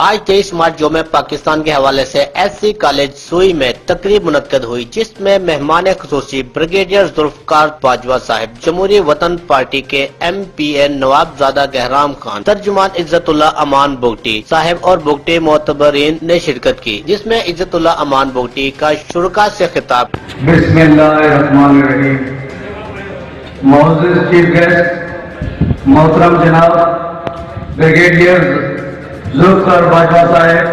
آج 23 مارچ یوم پاکستان کے حوالے سے ایس سی کالج سوئی میں تقریب منعقد ہوئی، جس میں مہمان خصوصی بریگیڈیئر ذوالفقار باجوہ صاحب، جمہوری وطن پارٹی کے ایم پی اے نواب زادہ گہرام خان، ترجمان عزت اللہ امان بگٹی صاحب اور بگٹی معتبرین نے شرکت کی، جس میں عزت اللہ امان بگٹی کا شرکاء سے خطاب۔ بسم اللہ الرحمن الرحیم۔ معزز چیف گیسٹ محترم جناب بریگیڈیئر ذوالفقار باجوہ صاحب،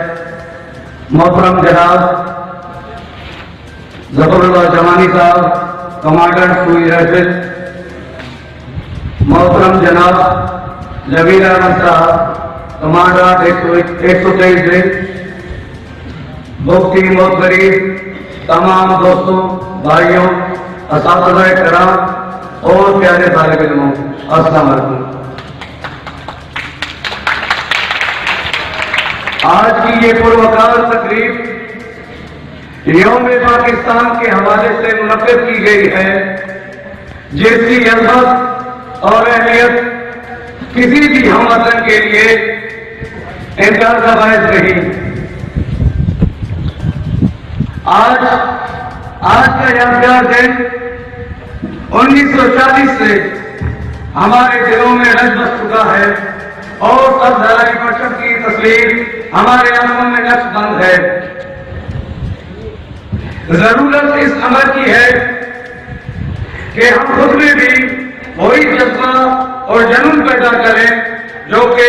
محترم جناب ظفر اللہ جمانی صاحب کمانڈنٹ سوئی رائفل، محترم جناب جمیل احمد صاحب کمانڈنٹ 123 بگٹی معتبرین، تمام دوستوں، بھائیوں، اساتذہ کرام اور پیارے طالب علموں، السلام علیکم۔ آج کی یہ پروقار تقریب یوم پاکستان کے حوالے سے منعقد کی گئی ہے، جس کی عظمت اور اہمیت کسی بھی ہم وطن کے لیے انکار کا باعث نہیں۔ آج کا یادگار دن 1940 سے ہمارے دلوں میں رچ بس چکا ہے اور سب ذرائع نشر کی تصویر ہمارے آنکھوں میں نقش بند ہے۔ ضرورت اس امر کی ہے کہ ہم خود میں بھی وہی جذبہ اور جنون پیدا کریں جو کہ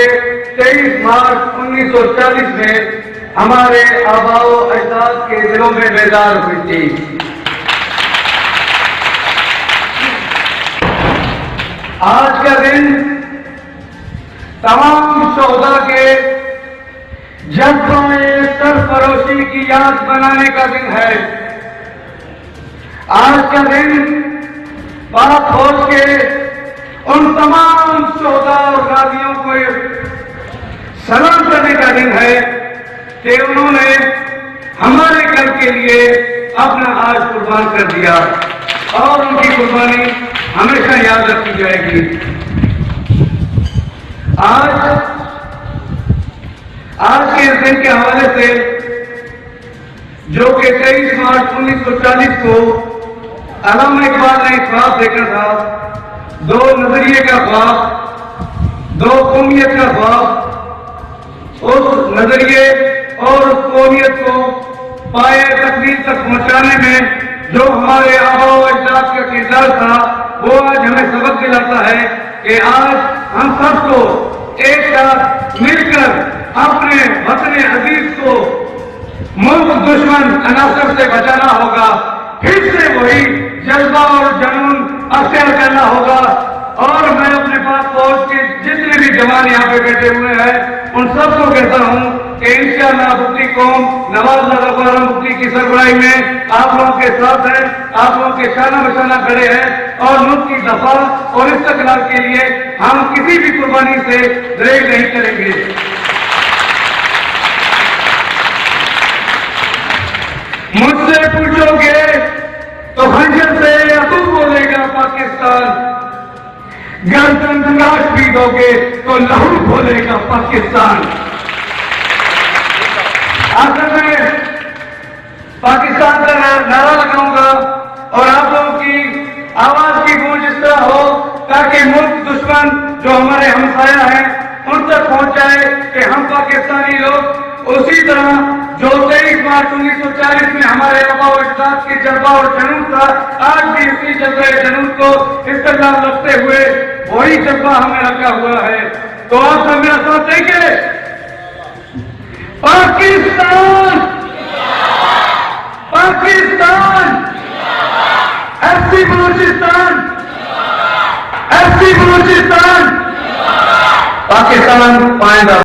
23 مارچ 1940 میں ہمارے آباء و اجداد کے دلوں میں بیدار ہوئی تھی۔ آج کا دن تمام شہداء کے جذبہ سرفروشی کی یاد بنانے کا دن ہے۔ آج کا دن پاک فوج کے ان تمام شہداء اور غازیوں کو سلام کرنے کا دن ہے کہ انہوں نے ہمارے گھر کے لیے اپنا آج قربان کر دیا اور ان کی قربانی ہمیشہ یاد رکھی جائے گی۔ آج کے اس دن کے حوالے سے جو کہ 23 مارچ 1940 کو علامہ اقبال نے خواب دیکھا تھا، دو نظریے کا خواب، دو قومیت کا خواب، اس نظریے اور اس قومیت کو پائے تکمیل تک پہنچانے میں جو ہمارے آباء و اجداد کا کردار تھا، وہ آج ہمیں سبق دلاتا ہے کہ آج ہم سب کو ایک ساتھ مل کر اپنے وطن عزیز کو ملک دشمن عناصر سے بچانا ہوگا، پھر سے وہی جذبہ اور جنون اختیار کرنا ہوگا۔ اور میں اپنے پاس فوج کے جتنے بھی جوان یہاں پہ بیٹھے ہوئے ہیں ان سب کو کہتا ہوں کہ انشاءاللہ بگٹی قوم نواب زادہ گہرام بگٹی کی سربراہی میں آپ لوگوں کے ساتھ ہے، آپ لوگوں کے شانہ بشانہ کھڑے ہیں اور ملک کی دفاع اور استقلال کے لیے ہم کسی بھی قربانی سے دریغ نہیں کریں گے۔ مجھ سے پوچھو گے تو خنجر سے یا تو بولے گا پاکستان، گردن تلاش بھی دو گے تو لہو بولے گا پاکستان۔ آخر میں پاکستان کا نعرہ لگاؤں گا اور آپ لوگوں کی آواز کی گونج اس طرح ہو تاکہ ملک دشمن جو ہمارے ہمسایہ ہیں ان تک پہنچ جائے کہ ہم پاکستانی لوگ اسی طرح جو 23 مارچ 1940 میں ہمارے آباء و اجداد کے جذبہ اور جنون تھا، آج بھی اسی جذبہ جنون کو استقلال رکھتے ہوئے وہی جذبہ ہمیں رکھا ہوا ہے۔ تو آپ سب میرا ساتھ دیں گے؟ Pakistan, Pakistan, S C Balochistan, S C Balochistan, Pakistan پائندہ۔